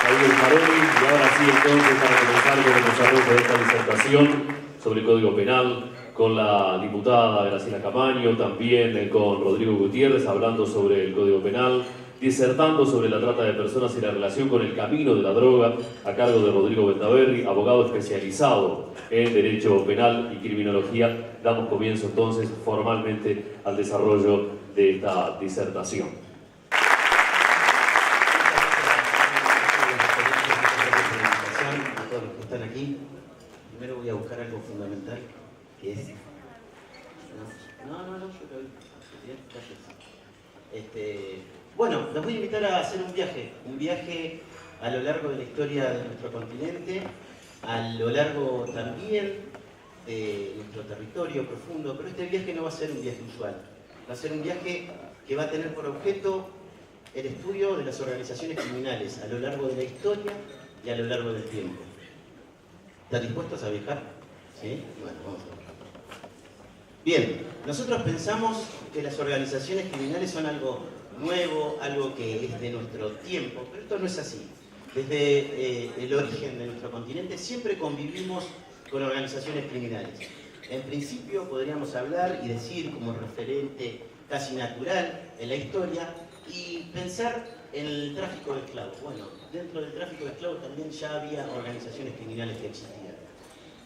Javier Maroni, y ahora sí entonces para comenzar con el desarrollo de esta disertación sobre el Código Penal, con la diputada Graciela Camaño, también con Rodrigo Gutiérrez, hablando sobre el Código Penal, disertando sobre la trata de personas y la relación con el camino de la droga, a cargo de Rodrigo Bentaberri, abogado especializado en Derecho Penal y Criminología. Damos comienzo entonces formalmente al desarrollo de esta disertación. Están aquí. Primero voy a buscar algo fundamental, que es... No, yo lo vi. Bueno, los voy a invitar a hacer un viaje a lo largo de la historia de nuestro continente, a lo largo también de nuestro territorio profundo, pero este viaje no va a ser un viaje usual, va a ser un viaje que va a tener por objeto el estudio de las organizaciones criminales a lo largo de la historia y a lo largo del tiempo. ¿Están dispuestos a viajar? ¿Sí? Bueno, vamos a ver. Bien, nosotros pensamos que las organizaciones criminales son algo nuevo, algo que es de nuestro tiempo, pero esto no es así. Desde el origen de nuestro continente siempre convivimos con organizaciones criminales. En principio podríamos hablar y decir como referente casi natural en la historia y pensar en el tráfico de esclavos. Bueno, dentro del tráfico de esclavos también ya había organizaciones criminales que existían.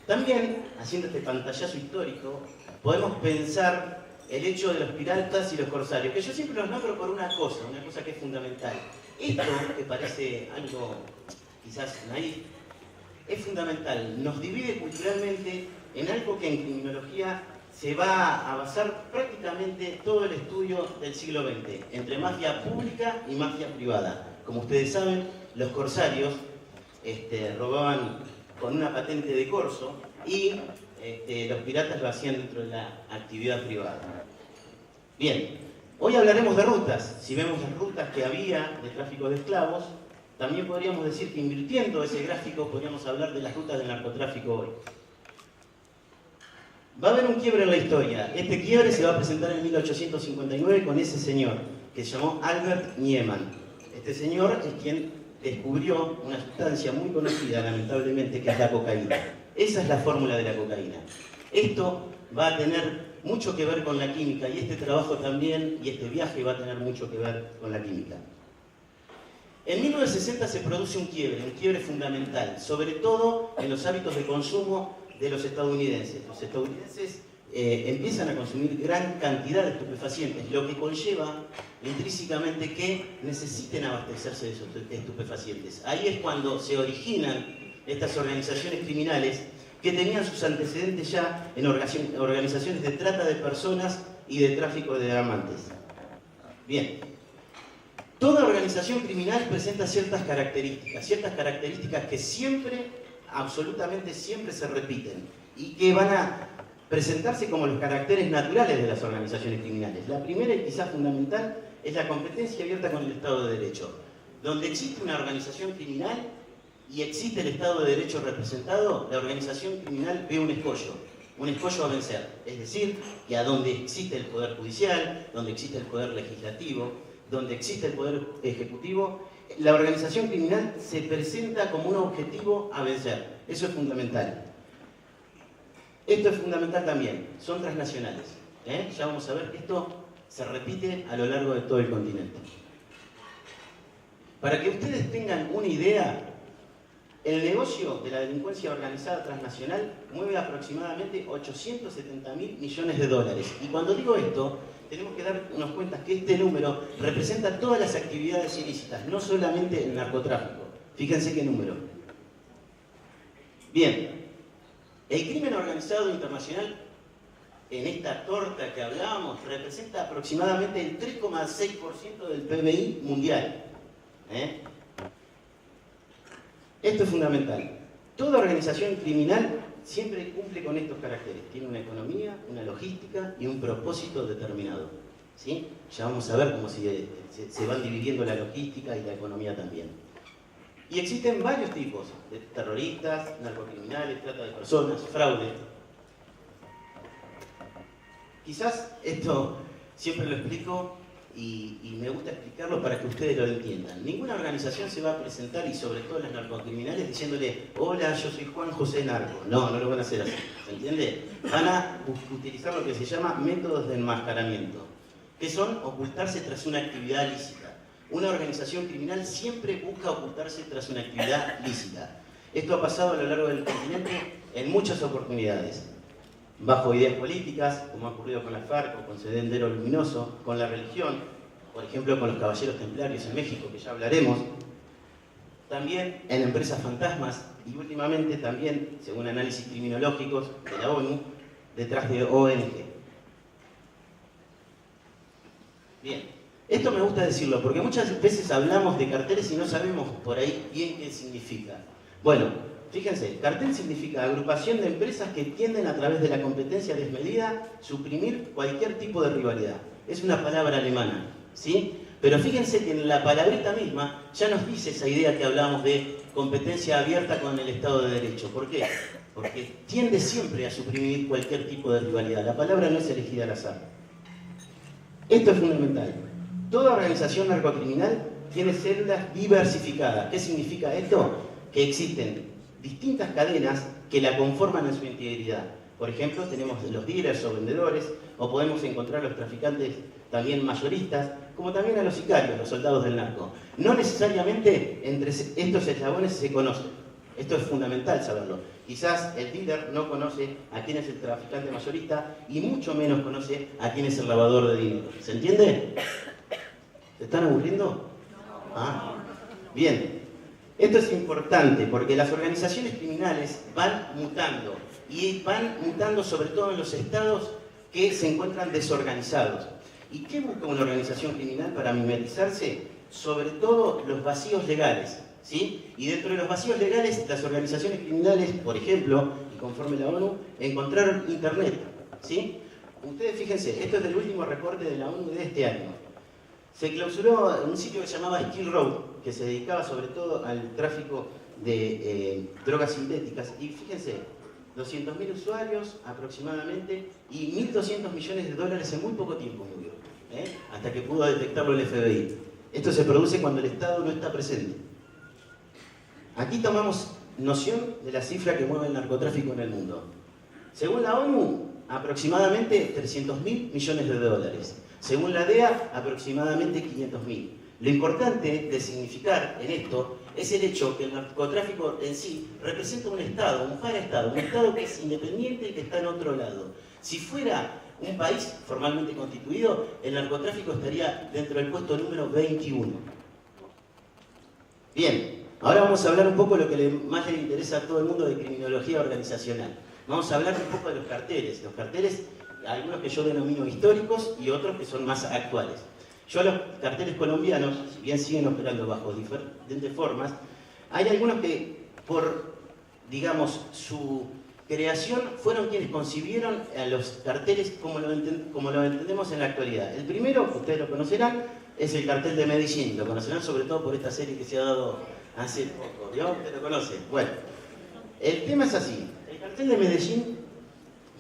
También, haciendo este pantallazo histórico, podemos pensar el hecho de los piratas y los corsarios, que yo siempre los nombro por una cosa que es fundamental. Esto, que parece algo quizás naif, es fundamental. Nos divide culturalmente en algo que en criminología se va a basar prácticamente todo el estudio del siglo XX, entre mafia pública y mafia privada. Como ustedes saben, los corsarios robaban con una patente de corso y los piratas lo hacían dentro de la actividad privada. Bien, hoy hablaremos de rutas. Si vemos las rutas que había de tráfico de esclavos, también podríamos decir que invirtiendo ese gráfico podríamos hablar de las rutas del narcotráfico hoy. Va a haber un quiebre en la historia. Este quiebre se va a presentar en 1859 con ese señor que se llamó Albert Niemann. Este señor es quien descubrió una sustancia muy conocida, lamentablemente, que es la cocaína. Esa es la fórmula de la cocaína. Esto va a tener mucho que ver con la química y este trabajo también, y este viaje va a tener mucho que ver con la química. En 1960 se produce un quiebre fundamental, sobre todo en los hábitos de consumo de los estadounidenses. Los estadounidenses empiezan a consumir gran cantidad de estupefacientes, lo que conlleva intrínsecamente que necesiten abastecerse de esos estupefacientes. Ahí es cuando se originan estas organizaciones criminales que tenían sus antecedentes ya en organizaciones de trata de personas y de tráfico de diamantes. Bien, toda organización criminal presenta ciertas características que siempre, absolutamente siempre se repiten y que van a presentarse como los caracteres naturales de las organizaciones criminales. La primera y quizás fundamental es la competencia abierta con el Estado de Derecho. Donde existe una organización criminal y existe el Estado de Derecho representado, la organización criminal ve un escollo a vencer. Es decir, que a donde existe el Poder Judicial, donde existe el Poder Legislativo, donde existe el Poder Ejecutivo, la organización criminal se presenta como un objetivo a vencer. Eso es fundamental. Esto es fundamental también, son transnacionales. Ya vamos a ver que esto se repite a lo largo de todo el continente. Para que ustedes tengan una idea, el negocio de la delincuencia organizada transnacional mueve aproximadamente 870.000 millones de dólares. Y cuando digo esto, tenemos que darnos cuenta que este número representa todas las actividades ilícitas, no solamente el narcotráfico. Fíjense qué número. Bien, el crimen organizado internacional, en esta torta que hablábamos, representa aproximadamente el 3,6% del PBI mundial. Esto es fundamental. Toda organización criminal siempre cumple con estos caracteres. Tiene una economía, una logística y un propósito determinado. ¿Sí? Ya vamos a ver cómo se van dividiendo la logística y la economía también. Y existen varios tipos de terroristas, narcocriminales, trata de personas, fraude. Quizás esto siempre lo explico y me gusta explicarlo para que ustedes lo entiendan. Ninguna organización se va a presentar, y sobre todo las narcocriminales, diciéndole: hola, yo soy Juan José Narco. No, no lo van a hacer así, ¿se entiende? Van a utilizar lo que se llama métodos de enmascaramiento, que son ocultarse tras una actividad lícita. Una organización criminal siempre busca ocultarse tras una actividad lícita. Esto ha pasado a lo largo del continente en muchas oportunidades, bajo ideas políticas, como ha ocurrido con la FARC o con Sendero Luminoso, con la religión, por ejemplo con los Caballeros Templarios en México, que ya hablaremos, también en empresas fantasmas y últimamente también, según análisis criminológicos de la ONU, detrás de ONG. Bien, esto me gusta decirlo porque muchas veces hablamos de carteles y no sabemos por ahí bien qué significa. Bueno, fíjense, cartel significa agrupación de empresas que tienden a través de la competencia desmedida suprimir cualquier tipo de rivalidad. Es una palabra alemana, ¿sí? Pero fíjense que en la palabrita misma ya nos dice esa idea que hablábamos de competencia abierta con el Estado de Derecho. ¿Por qué? Porque tiende siempre a suprimir cualquier tipo de rivalidad. La palabra no es elegida al azar. Esto es fundamental. Toda organización narcocriminal tiene células diversificadas. ¿Qué significa esto? Que existen distintas cadenas que la conforman en su integridad. Por ejemplo, tenemos los dealers o vendedores, o podemos encontrar los traficantes también mayoristas, como también a los sicarios, los soldados del narco. No necesariamente entre estos eslabones se conocen. Esto es fundamental saberlo. Quizás el dealer no conoce a quién es el traficante mayorista y mucho menos conoce a quién es el lavador de dinero. ¿Se entiende? ¿Se están aburriendo? Ah, bien. Esto es importante porque las organizaciones criminales van mutando y van mutando sobre todo en los estados que se encuentran desorganizados. ¿Y qué busca una organización criminal para mimetizarse? Sobre todo los vacíos legales, ¿sí? Y dentro de los vacíos legales, las organizaciones criminales, por ejemplo, y conforme la ONU, encontraron Internet, ¿sí? Ustedes fíjense, esto es del último reporte de la ONU de este año. Se clausuró un sitio que se llamaba Skill Road, que se dedicaba sobre todo al tráfico de drogas sintéticas. Y fíjense, 200.000 usuarios aproximadamente y 1.200 millones de dólares en muy poco tiempo movió, hasta que pudo detectarlo el FBI. Esto se produce cuando el Estado no está presente. Aquí tomamos noción de la cifra que mueve el narcotráfico en el mundo. Según la ONU, aproximadamente 300.000 millones de dólares. Según la DEA, aproximadamente 500.000. Lo importante de significar en esto es el hecho que el narcotráfico en sí representa un Estado, un paraestado, un Estado que es independiente y que está en otro lado. Si fuera un país formalmente constituido, el narcotráfico estaría dentro del puesto número 21. Bien, ahora vamos a hablar un poco de lo que más le interesa a todo el mundo de criminología organizacional. Vamos a hablar un poco de los carteles. Los carteles, algunos que yo denomino históricos y otros que son más actuales. Yo a los carteles colombianos, si bien siguen operando bajo diferentes formas, hay algunos que por, digamos, su creación fueron quienes concibieron a los carteles como lo entendemos en la actualidad. El primero, ustedes lo conocerán, es el cartel de Medellín. Lo conocerán sobre todo por esta serie que se ha dado hace poco. ¿Yo? ¿Ustedes lo conocen? Bueno, el tema es así. El cartel de Medellín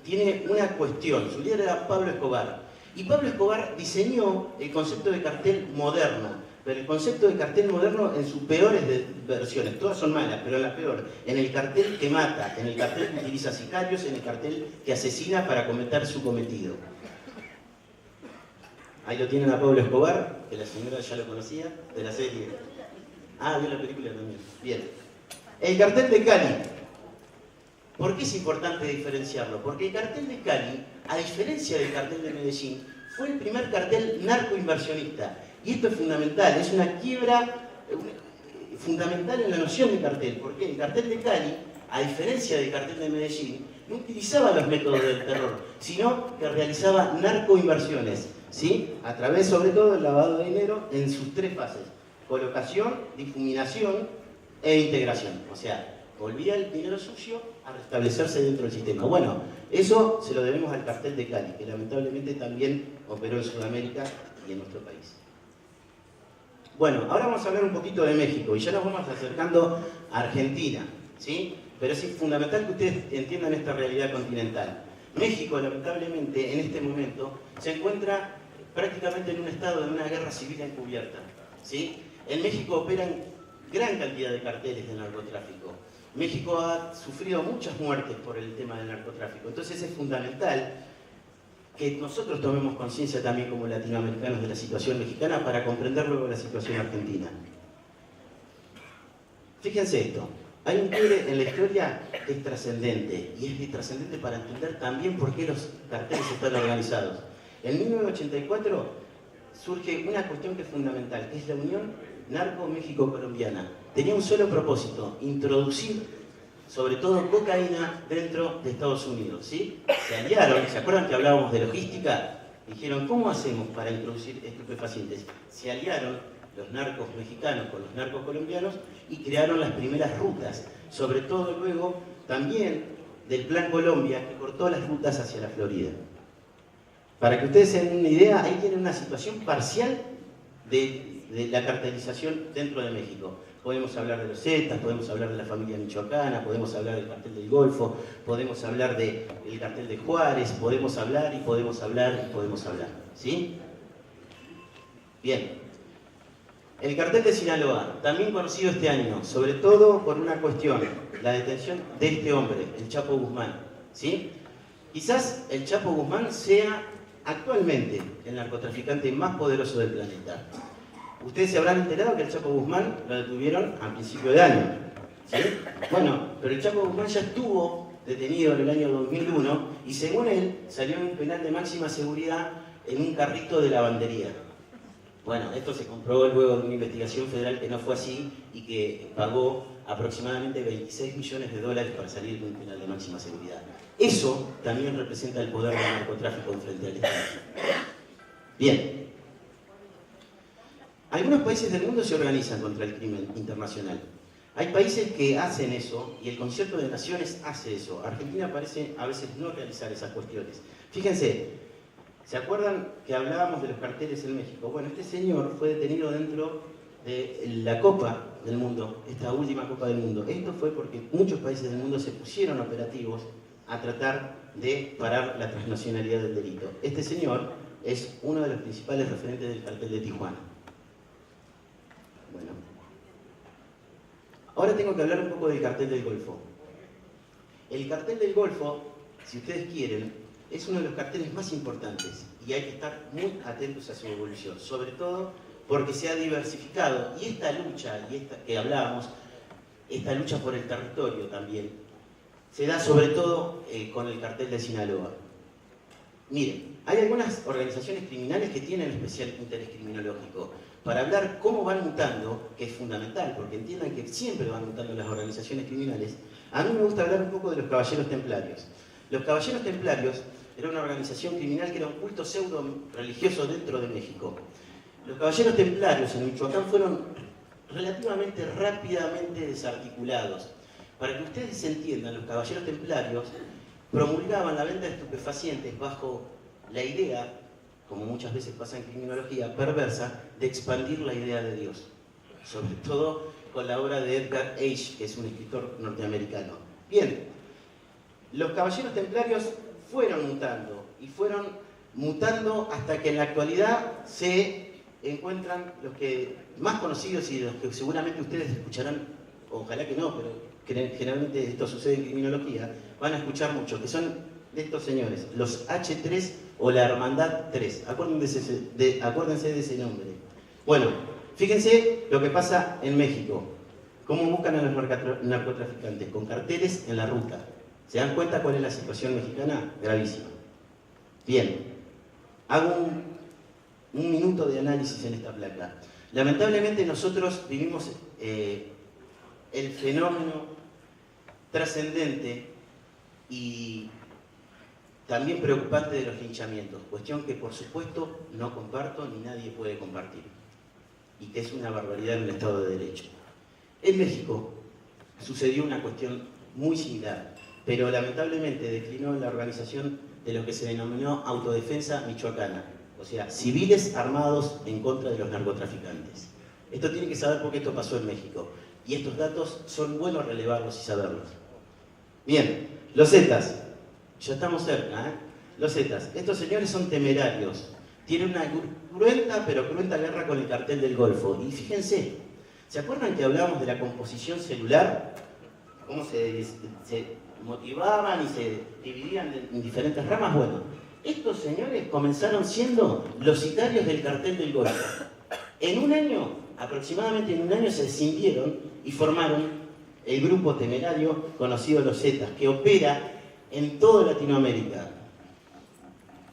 tiene una cuestión. Su líder era Pablo Escobar. Y Pablo Escobar diseñó el concepto de cartel moderno, pero el concepto de cartel moderno en sus peores versiones. Todas son malas, pero la peor. En el cartel que mata, en el cartel que utiliza sicarios, en el cartel que asesina para cometer su cometido. Ahí lo tienen a Pablo Escobar, que la señora ya lo conocía, de la serie. Ah, vio la película también. Bien. El cartel de Cali. ¿Por qué es importante diferenciarlo? Porque el cartel de Cali, a diferencia del cartel de Medellín, fue el primer cartel narcoinversionista. Y esto es fundamental, es una quiebra fundamental en la noción de cartel. Porque el cartel de Cali, a diferencia del cartel de Medellín, no utilizaba los métodos del terror, sino que realizaba narcoinversiones, ¿sí? A través, sobre todo, del lavado de dinero en sus tres fases: colocación, difuminación e integración. O sea, volvía el dinero sucio a restablecerse dentro del sistema. Bueno, eso se lo debemos al cartel de Cali, que lamentablemente también operó en Sudamérica y en nuestro país. Bueno, ahora vamos a hablar un poquito de México y ya nos vamos acercando a Argentina, ¿sí? Pero es fundamental que ustedes entiendan esta realidad continental. México, lamentablemente, en este momento se encuentra prácticamente en un estado de una guerra civil encubierta, ¿sí? En México operan gran cantidad de carteles de narcotráfico. México ha sufrido muchas muertes por el tema del narcotráfico. Entonces es fundamental que nosotros tomemos conciencia también como latinoamericanos de la situación mexicana para comprender luego la situación argentina. Fíjense esto, hay un quiebre en la historia que es trascendente, y es trascendente para entender también por qué los carteles están organizados. En 1984 surge una cuestión que es fundamental, que es la Unión Narco-México-Colombiana. Tenía un solo propósito, introducir sobre todo cocaína dentro de Estados Unidos, ¿sí? Se aliaron, ¿se acuerdan que hablábamos de logística? Dijeron, ¿cómo hacemos para introducir estupefacientes? Se aliaron los narcos mexicanos con los narcos colombianos y crearon las primeras rutas, sobre todo luego también del Plan Colombia, que cortó las rutas hacia la Florida. Para que ustedes se den una idea, ahí tienen una situación parcial de la cartelización dentro de México. Podemos hablar de los Zetas, podemos hablar de la familia michoacana, podemos hablar del cartel del Golfo, podemos hablar del cartel de Juárez, podemos hablar y podemos hablar y podemos hablar, ¿sí? Bien. El cartel de Sinaloa, también conocido este año, sobre todo por una cuestión, la detención de este hombre, el Chapo Guzmán, ¿sí? Quizás el Chapo Guzmán sea actualmente el narcotraficante más poderoso del planeta. Ustedes se habrán enterado que el Chapo Guzmán lo detuvieron a principio de año, ¿sí? Bueno, pero el Chapo Guzmán ya estuvo detenido en el año 2001 y según él salió en un penal de máxima seguridad en un carrito de lavandería. Bueno, esto se comprobó luego de una investigación federal que no fue así y que pagó aproximadamente 26 millones de dólares para salir de un penal de máxima seguridad. Eso también representa el poder del narcotráfico frente al Estado. Bien. Algunos países del mundo se organizan contra el crimen internacional. Hay países que hacen eso y el Concierto de Naciones hace eso. Argentina parece a veces no realizar esas cuestiones. Fíjense, ¿se acuerdan que hablábamos de los carteles en México? Bueno, este señor fue detenido dentro de la Copa del Mundo, esta última Copa del Mundo. Esto fue porque muchos países del mundo se pusieron operativos a tratar de parar la transnacionalidad del delito. Este señor es uno de los principales referentes del cartel de Tijuana. Bueno. Ahora tengo que hablar un poco del cartel del Golfo. El cartel del Golfo, si ustedes quieren, es uno de los carteles más importantes y hay que estar muy atentos a su evolución, sobre todo porque se ha diversificado y esta lucha, y esta que hablábamos, esta lucha por el territorio también, se da sobre todo con el cartel de Sinaloa. Miren, hay algunas organizaciones criminales que tienen especial interés criminológico para hablar cómo van mutando, que es fundamental, porque entiendan que siempre van mutando las organizaciones criminales. A mí me gusta hablar un poco de los Caballeros Templarios. Los Caballeros Templarios era una organización criminal que era un culto pseudo-religioso dentro de México. Los Caballeros Templarios en Michoacán fueron relativamente rápidamente desarticulados. Para que ustedes entiendan, los Caballeros Templarios promulgaban la venta de estupefacientes bajo la idea, como muchas veces pasa en criminología, perversa, de expandir la idea de Dios. Sobre todo con la obra de Edgar H., que es un escritor norteamericano. Bien, los Caballeros Templarios fueron mutando y fueron mutando hasta que en la actualidad se encuentran los que más conocidos y los que seguramente ustedes escucharán, ojalá que no, pero generalmente esto sucede en criminología, van a escuchar mucho, que son de estos señores, los H3 o la Hermandad 3. Acuérdense de ese nombre. Bueno, fíjense lo que pasa en México. ¿Cómo buscan a los narcotraficantes? Con carteles en la ruta. ¿Se dan cuenta cuál es la situación mexicana? Gravísima. Bien, hago un minuto de análisis en esta placa. Lamentablemente nosotros vivimos el fenómeno trascendente y también preocupante de los linchamientos, cuestión que por supuesto no comparto ni nadie puede compartir, y que es una barbaridad en el Estado de Derecho. En México sucedió una cuestión muy similar, pero lamentablemente declinó la organización de lo que se denominó autodefensa michoacana, o sea, civiles armados en contra de los narcotraficantes. Esto tienen que saber porque esto pasó en México, y estos datos son buenos relevarlos y saberlos. Bien, los Zetas, ya estamos cerca, ¿eh? Los Zetas, estos señores son temerarios, tiene una cruenta, pero cruenta guerra con el cartel del Golfo. Y fíjense, ¿se acuerdan que hablábamos de la composición celular? Cómo se motivaban y se dividían en diferentes ramas. Bueno, estos señores comenzaron siendo los sicarios del cartel del Golfo. En un año, aproximadamente en un año, se escindieron y formaron el grupo temerario conocido los Zetas, que opera en toda Latinoamérica.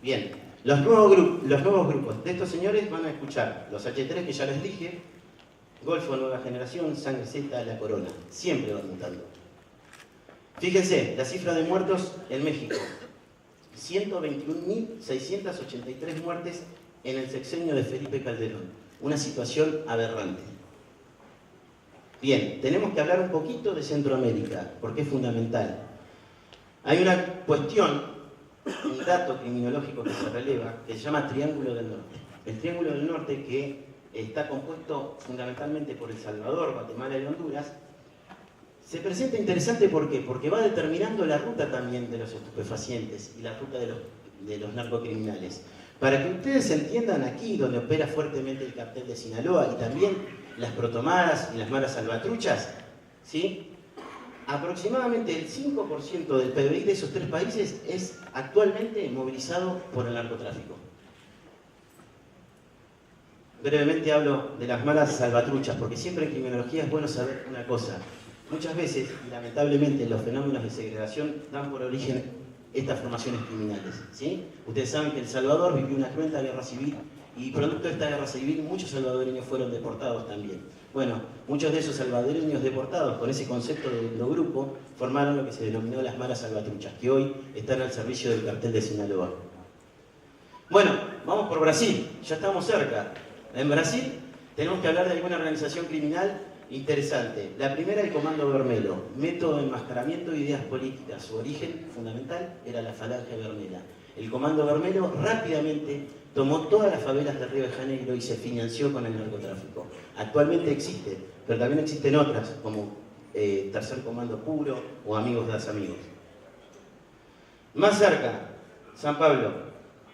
Bien, los nuevos grupos de estos señores van a escuchar los H3 que ya les dije, Golfo Nueva Generación, Sangre Z, La Corona. Siempre van mutando. Fíjense, la cifra de muertos en México. 121.683 muertes en el sexenio de Felipe Calderón. Una situación aberrante. Bien, tenemos que hablar un poquito de Centroamérica, porque es fundamental. Hay una cuestión, un dato criminológico que se releva, que se llama Triángulo del Norte. El Triángulo del Norte, que está compuesto fundamentalmente por El Salvador, Guatemala y Honduras, se presenta interesante. ¿Por qué? Porque va determinando la ruta también de los estupefacientes y la ruta de los narcocriminales. Para que ustedes entiendan, aquí donde opera fuertemente el cartel de Sinaloa y también las protomaras y las maras salvatruchas, ¿sí? Aproximadamente el 5% del PBI de esos tres países es actualmente movilizado por el narcotráfico. Brevemente hablo de las maras salvatruchas, porque siempre en criminología es bueno saber una cosa. Muchas veces, y lamentablemente, los fenómenos de segregación dan por origen estas formaciones criminales, ¿sí? Ustedes saben que El Salvador vivió una cruenta guerra civil y producto de esta guerra civil muchos salvadoreños fueron deportados también. Bueno, muchos de esos salvadoreños deportados con ese concepto de grupo formaron lo que se denominó las maras salvatruchas, que hoy están al servicio del cartel de Sinaloa. Bueno, vamos por Brasil, ya estamos cerca. En Brasil tenemos que hablar de alguna organización criminal interesante. La primera, el Comando Vermelho, método de enmascaramiento de ideas políticas. Su origen fundamental era la Falange Vermelha. El Comando Vermelho rápidamente tomó todas las favelas de Río de Janeiro y se financió con el narcotráfico. Actualmente existe, pero también existen otras, como Tercer Comando Puro o Amigos de los Amigos. Más cerca, San Pablo,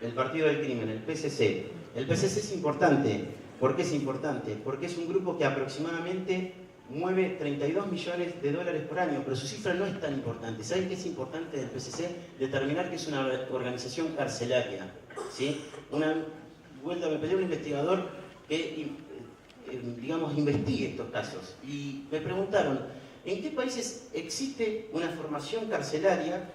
el Partido del Crimen, el PCC. El PCC es importante. ¿Por qué es importante? Porque es un grupo que aproximadamente mueve 32 millones de dólares por año, pero su cifra no es tan importante. ¿Saben qué es importante del PCC? Determinar que es una organización carcelaria, ¿sí? Una vuelta me pidió un investigador que, digamos, investigue estos casos. Y me preguntaron, ¿en qué países existe una formación carcelaria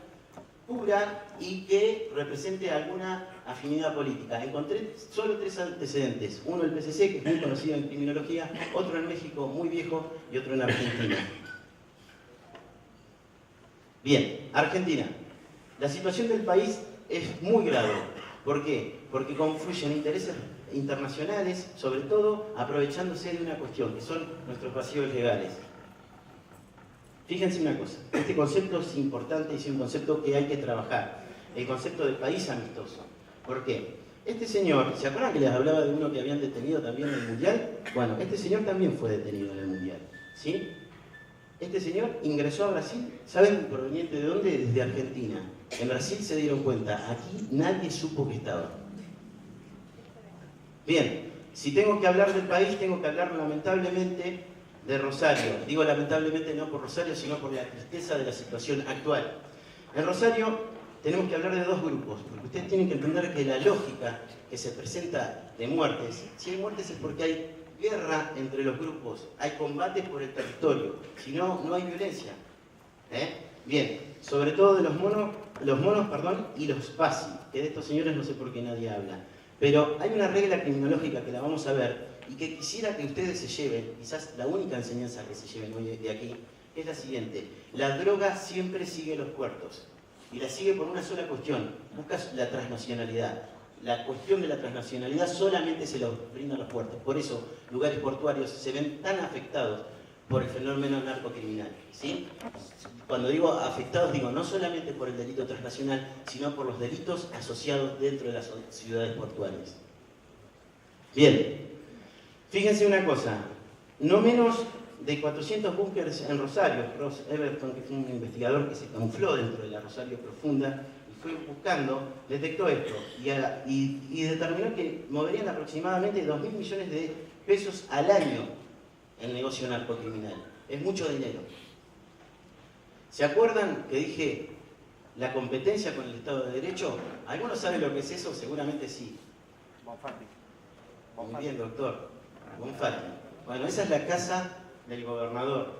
pura y que represente alguna afinidad política? Encontré solo 3 antecedentes. Uno, el PCC, que es muy conocido en criminología, otro en México, muy viejo, y otro en Argentina. Bien, Argentina. La situación del país es muy grave. ¿Por qué? Porque confluyen intereses internacionales, sobre todo aprovechándose de una cuestión, que son nuestros vacíos legales. Fíjense una cosa, este concepto es importante y es un concepto que hay que trabajar. El concepto del país amistoso. ¿Por qué? Este señor, ¿se acuerdan que les hablaba de uno que habían detenido también en el Mundial? Bueno, este señor también fue detenido en el Mundial, ¿sí? Este señor ingresó a Brasil, ¿saben proveniente de dónde? Desde Argentina. En Brasil se dieron cuenta, aquí nadie supo que estaba. Bien, si tengo que hablar del país, tengo que hablar lamentablemente de Rosario. Digo lamentablemente no por Rosario, sino por la tristeza de la situación actual. En Rosario tenemos que hablar de dos grupos, porque ustedes tienen que entender que la lógica que se presenta de muertes, si hay muertes es porque hay guerra entre los grupos, hay combates por el territorio, si no, no hay violencia. Bien, sobre todo de los monos y los pasi, que de estos señores no sé por qué nadie habla. Pero hay una regla criminológica que la vamos a ver y que quisiera que ustedes se lleven, quizás la única enseñanza que se lleven hoy de aquí, es la siguiente. La droga siempre sigue los puertos y la sigue por una sola cuestión, buscas la transnacionalidad. La cuestión de la transnacionalidad solamente se lo brindan los puertos, por eso lugares portuarios se ven tan afectados por el fenómeno narcocriminal, ¿sí? Cuando digo afectados, digo no solamente por el delito transnacional, sino por los delitos asociados dentro de las ciudades portuarias. Bien, fíjense una cosa, no menos de 400 búnkers en Rosario. Ross Everton, que fue un investigador que se camufló dentro de la Rosario Profunda y fue buscando, detectó esto y determinó que moverían aproximadamente 2.000 millones de pesos al año el negocio narcocriminal. Es mucho dinero. ¿Se acuerdan que dije la competencia con el Estado de Derecho? ¿Algunos saben lo que es eso? Seguramente sí. Bonfatti. Muy bien, doctor. Bonfatti. Bueno, esa es la casa del gobernador.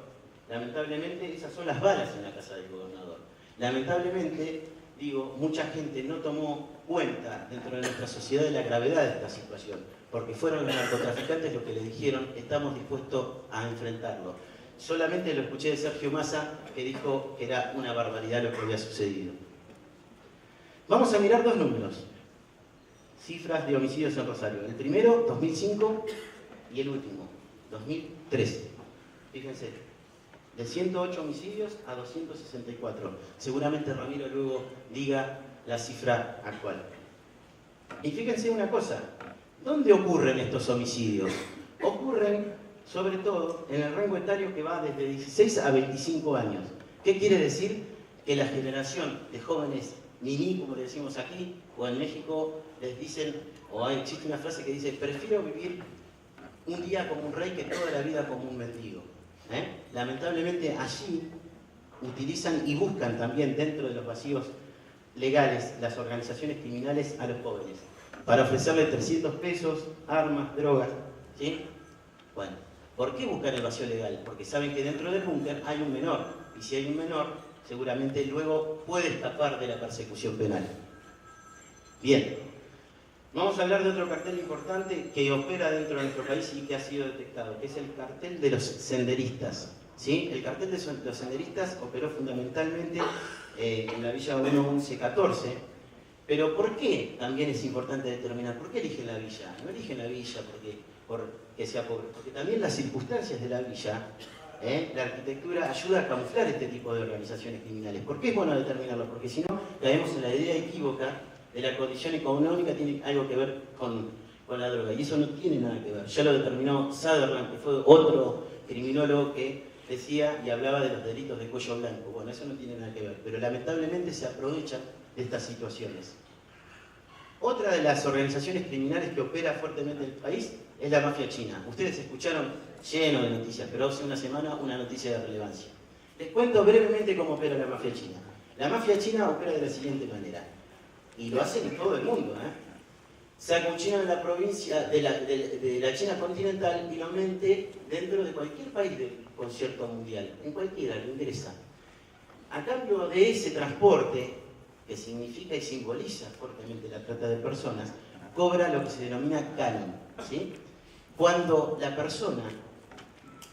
Lamentablemente, esas son las balas en la casa del gobernador. Lamentablemente, digo, mucha gente no tomó cuenta dentro de nuestra sociedad de la gravedad de esta situación, porque fueron los narcotraficantes los que le dijeron, estamos dispuestos a enfrentarlo. Solamente lo escuché de Sergio Massa, que dijo que era una barbaridad lo que había sucedido. Vamos a mirar dos números. Cifras de homicidios en Rosario. El primero, 2005, y el último, 2013. Fíjense, de 108 homicidios a 264. Seguramente Ramiro luego diga la cifra actual. Y fíjense una cosa, ¿dónde ocurren estos homicidios? Ocurren sobre todo en el rango etario que va desde 16 a 25 años. ¿Qué quiere decir? Que la generación de jóvenes niní, como le decimos aquí, o en México les dicen, existe una frase que dice, prefiero vivir un día como un rey que toda la vida como un mendigo. Lamentablemente allí utilizan y buscan también dentro de los vacíos legales las organizaciones criminales a los jóvenes para ofrecerles 300 pesos, armas, drogas. ¿Sí? Bueno, ¿por qué buscan el vacío legal? Porque saben que dentro del búnker hay un menor, y si hay un menor, seguramente luego puede escapar de la persecución penal. Bien, vamos a hablar de otro cartel importante que opera dentro de nuestro país y que ha sido detectado, que es el cartel de los senderistas. ¿Sí? El cartel de los senderistas operó fundamentalmente en la Villa 1114. Pero ¿por qué también es importante determinar? ¿Por qué eligen la villa? No eligen la villa porque sea pobre, porque también las circunstancias de la villa, la arquitectura ayuda a camuflar este tipo de organizaciones criminales. ¿Por qué es bueno determinarlo? Porque si no, caemos en la idea equívoca de la condición económica tiene algo que ver con la droga, y eso no tiene nada que ver. Ya lo determinó Sutherland, que fue otro criminólogo que decía y hablaba de los delitos de cuello blanco. Bueno, eso no tiene nada que ver, pero lamentablemente se aprovechan de estas situaciones. Otra de las organizaciones criminales que opera fuertemente en el país es la mafia china. Ustedes escucharon lleno de noticias, pero hace una semana una noticia de relevancia. Les cuento brevemente cómo opera la mafia china. La mafia china opera de la siguiente manera, y lo hacen en todo el mundo. Saca un chino de la provincia, de la China continental, y lo mete dentro de cualquier país del concierto mundial, en cualquiera, lo ingresa. A cambio de ese transporte, que significa y simboliza fuertemente la trata de personas, cobra lo que se denomina canon. ¿Sí? Cuando la persona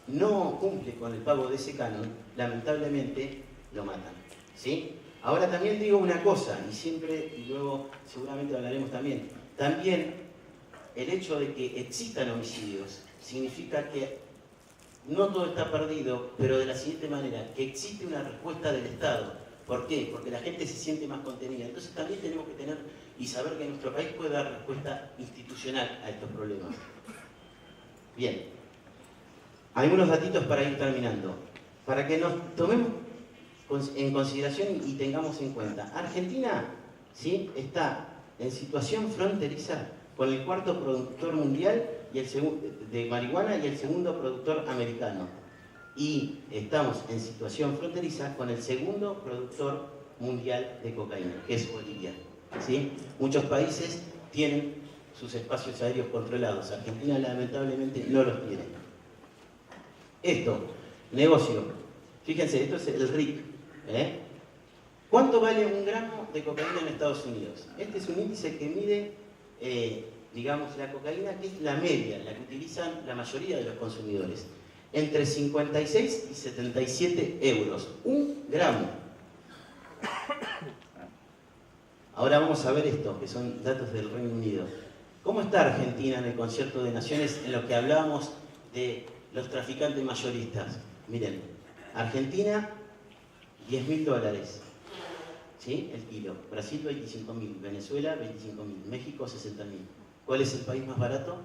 no cumple con el pago de ese canon, lamentablemente lo matan. ¿Sí? Ahora también digo una cosa, y siempre, y luego seguramente hablaremos también el hecho de que existan homicidios significa que no todo está perdido, pero de la siguiente manera, que existe una respuesta del Estado. ¿Por qué? Porque la gente se siente más contenida. Entonces también tenemos que tener y saber que nuestro país puede dar respuesta institucional a estos problemas. Bien, algunos datitos para ir terminando, para que nos tomemos en consideración y tengamos en cuenta. Argentina, ¿sí?, está en situación fronteriza con el cuarto productor mundial y de marihuana y el segundo productor americano. Y estamos en situación fronteriza con el segundo productor mundial de cocaína, que es Bolivia. ¿Sí? Muchos países tienen sus espacios aéreos controlados. Argentina lamentablemente no los tiene. Esto, negocio. Fíjense, esto es el RIC. ¿Cuánto vale un gramo de cocaína en Estados Unidos? Este es un índice que mide, digamos, la cocaína, que es la media, la que utilizan la mayoría de los consumidores. Entre 56 y 77 euros. Un gramo. Ahora vamos a ver esto, que son datos del Reino Unido. ¿Cómo está Argentina en el concierto de naciones en lo que hablábamos de los traficantes mayoristas? Miren, Argentina, $10.000, ¿sí?, el kilo. Brasil, 25.000. Venezuela, 25.000. México, 60.000. ¿Cuál es el país más barato?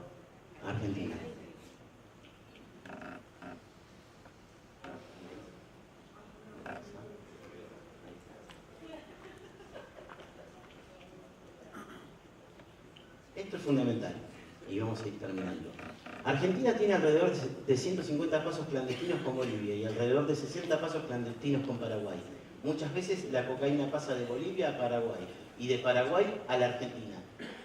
Argentina. Esto es fundamental y vamos a ir terminando. Argentina tiene alrededor de 150 pasos clandestinos con Bolivia y alrededor de 60 pasos clandestinos con Paraguay. Muchas veces la cocaína pasa de Bolivia a Paraguay y de Paraguay a la Argentina,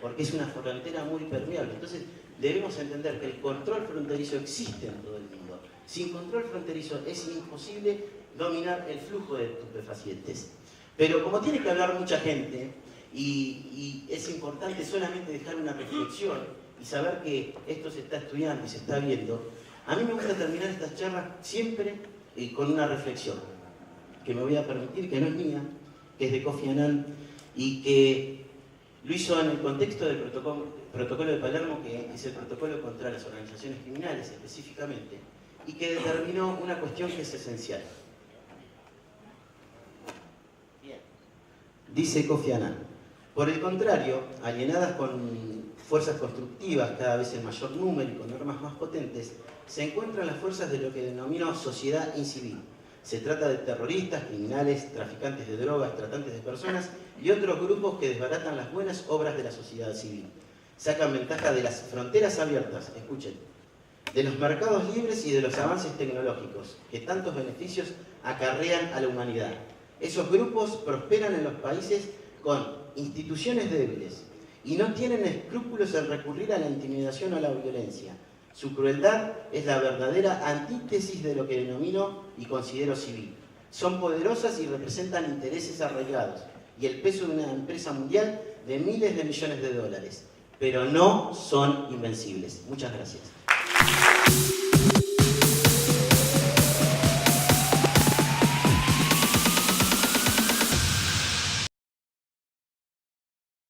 porque es una frontera muy permeable. Entonces debemos entender que el control fronterizo existe en todo el mundo. Sin control fronterizo es imposible dominar el flujo de estupefacientes. Pero como tiene que hablar mucha gente, y es importante solamente dejar una reflexión y saber que esto se está estudiando y se está viendo, a mí me gusta terminar estas charlas siempre con una reflexión, que me voy a permitir, que no es mía, que es de Kofi Annan, y que lo hizo en el contexto del protocolo de Palermo, que es el protocolo contra las organizaciones criminales específicamente, y que determinó una cuestión que es esencial. Bien. Dice Kofi Annan: por el contrario, alienadas con fuerzas constructivas cada vez en mayor número y con armas más potentes, se encuentran las fuerzas de lo que denomino sociedad incivil. Se trata de terroristas, criminales, traficantes de drogas, tratantes de personas y otros grupos que desbaratan las buenas obras de la sociedad civil. Sacan ventaja de las fronteras abiertas, escuchen, de los mercados libres y de los avances tecnológicos que tantos beneficios acarrean a la humanidad. Esos grupos prosperan en los países con instituciones débiles y no tienen escrúpulos en recurrir a la intimidación o a la violencia. Su crueldad es la verdadera antítesis de lo que denomino y considero civil. Son poderosas y representan intereses arraigados y el peso de una empresa mundial de miles de millones de dólares, pero no son invencibles. Muchas gracias.